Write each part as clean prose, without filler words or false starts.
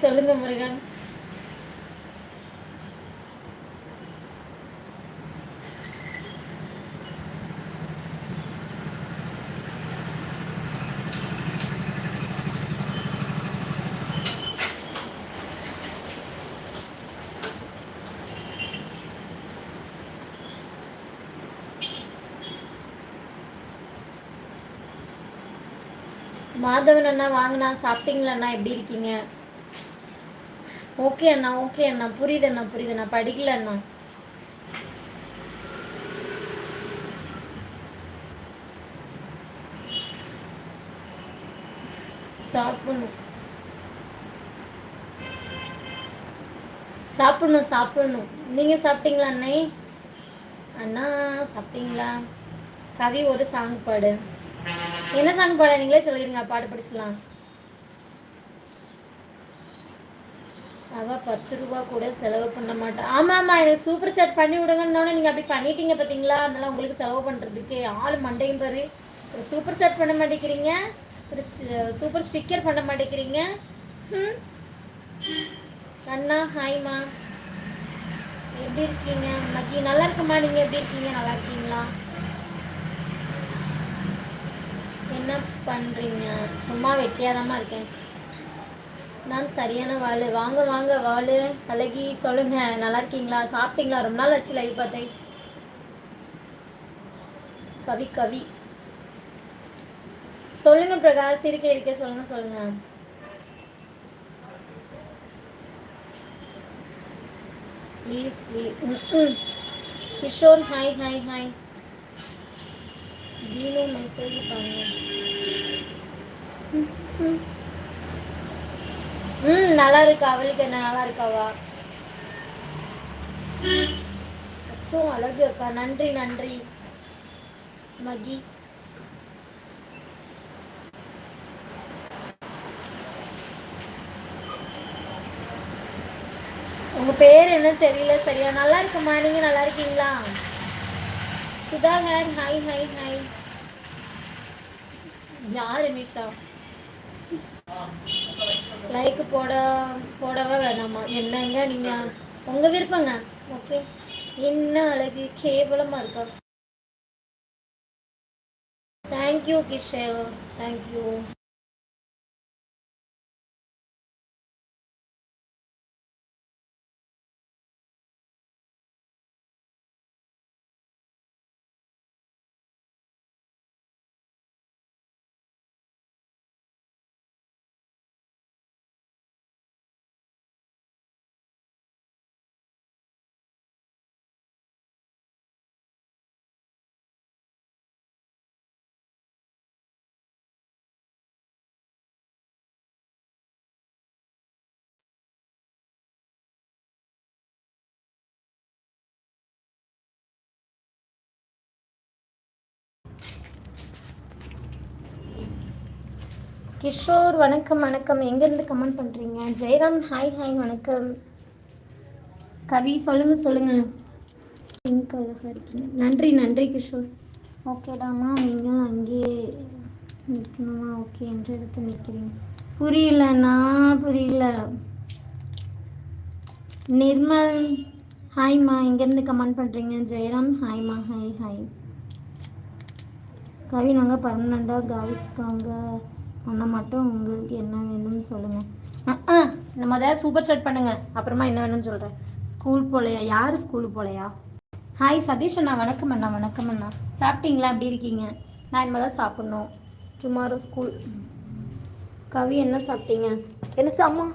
சொல்லுங்க முருகன். மாதவன் அண்ணா வாங்கண்ணா, சாப்பிட்டீங்களா அண்ணா, எப்படி இருக்கீங்க? ஓகே அண்ணா, ஓகே அண்ணா, புரியுது அண்ணா, புரியுது அண்ணா, படிக்கல அண்ணா. சாப்பிடணும் சாப்பிடணும் சாப்பிடணும். நீங்கள் சாப்பிட்டீங்களா அண்ணே? அண்ணா சாப்பிட்டீங்களா? கவி ஒரு சாங் பாடு. என்ன சாங் பாட நீங்களே சொல்லிடுங்க, பாடு படிச்சலாம். அவள் 10 ரூபா கூட செலவு பண்ண மாட்டேன். ஆமாம் ஆமாம், எனக்கு சூப்பர் சாட் பண்ணி விடுங்கன்னு நீங்கள் அப்படி பண்ணிட்டீங்க பார்த்தீங்களா? அதனால உங்களுக்கு செலவு பண்ணுறதுக்கு ஆள் மண்டையும் பாரு. ஒரு சூப்பர் சாட் பண்ண மாட்டேங்கிறீங்க, ஒரு சூப்பர் ஸ்டிக்கர் பண்ண மாட்டேங்கிறீங்க. அண்ணா ஹாய்மா, எப்படி இருக்கீங்க? மகி நல்லா இருக்குமா? நீங்கள் எப்படி இருக்கீங்க? நல்லா இருக்கீங்களா? என்ன பண்ணுறீங்க? சும்மா வெட்டியாதாம்மா இருக்கேன். நான் சரியான வாள். வாங்க வாங்க வாள் அழகி, சொல்லுங்கள், நல்லா இருக்கீங்களா? சாப்பிட்டீங்களா? ரொம்ப நாள் ஆச்சு லைவ் பார்த்தேன். கவி கவி சொல்லுங்க பிரகாஷ், இருக்க சொல்லுங்க சொல்லுங்க. Please please. Kishore hi hi hi. Dinu message பண்ணுங்க. நல்லா இருக்கா? அவளுக்கு என்ன நல்லா இருக்காவா? அச்சோ அழகு அக்கா, நன்றி நன்றி மகி. உங்க பேர் என்ன தெரியல சரியா. நல்லா இருக்குமா? நீங்க நல்லா இருக்கீங்களா? Sudhakar hi hi hi. யார் நிஷா? லைக் போடவா வேணாமா? என்னங்க நீங்க, உங்க விருப்பங்க. ஓகே. என்ன அழகு, கேவலமா இருக்கா. Thank you Kishore, thank you. கிஷோர் வணக்கம் வணக்கம். எங்கேருந்து கமெண்ட் பண்ணுறீங்க? ஜெயராம் ஹாய் ஹாய் வணக்கம். கவி சொல்லுங்கள் சொல்லுங்கள். பிங்க் அழகாக இருக்கீங்க. நன்றி நன்றி கிஷோர். ஓகேடாமா, நீங்கள் அங்கேயே நிற்கணுமா? ஓகே, என்ற இடத்துல நிற்கிறீங்க. புரியலண்ணா, புரியல. நிர்மல் ஹாய்மா, எங்கேருந்து கமெண்ட் பண்ணுறீங்க? ஜெயராம் ஹாய்மா, ஹாய் ஹாய். கவி நாங்கள் பர்மனெண்ட்டாக காய்ஸ்க்காங்க பண்ண மாட்டோம். உங்களுக்கு என்ன வேணும்னு சொல்லுங்கள். நம்ம அதை சூப்பர் ஸ்டார்ட் பண்ணுங்கள், அப்புறமா என்ன வேணும்னு சொல்கிறேன். ஸ்கூல் போகலையா? யார் ஸ்கூலுக்கு போகலையா? ஹாய் சதீஷ் அண்ணா, வணக்கம் அண்ணா. வணக்கம் அண்ணா, சாப்பிட்டீங்களா? எப்படி இருக்கீங்க? நான் இனிமேல் தான் சாப்பிட்ணும். Tomorrow school. கவி என்ன சாப்பிட்டீங்க? என்ன அம்மா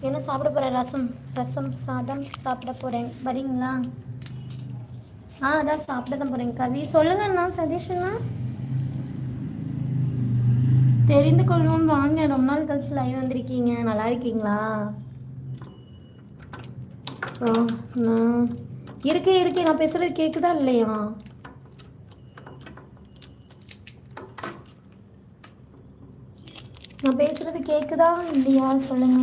என்ன சாப்பிட போகிறேன்? ரசம் சாதம் சாப்பிட போகிறேன். வரீங்களா? அதான் சாப்பிட தான் போகிறேன். கவி சொல்லுங்கண்ணா. சதீஷ் அண்ணா, தெரிந்து கொள்வோம் வாங்க. ரொம்ப நாள் கழிச்சு லைவ் வந்திருக்கீங்க. நல்லா இருக்கீங்களா? நான் இருக்கேன். நான் பேசுறது கேட்குதா இல்லையா? நான் பேசுறது கேட்குதா இல்லையா சொல்லுங்க.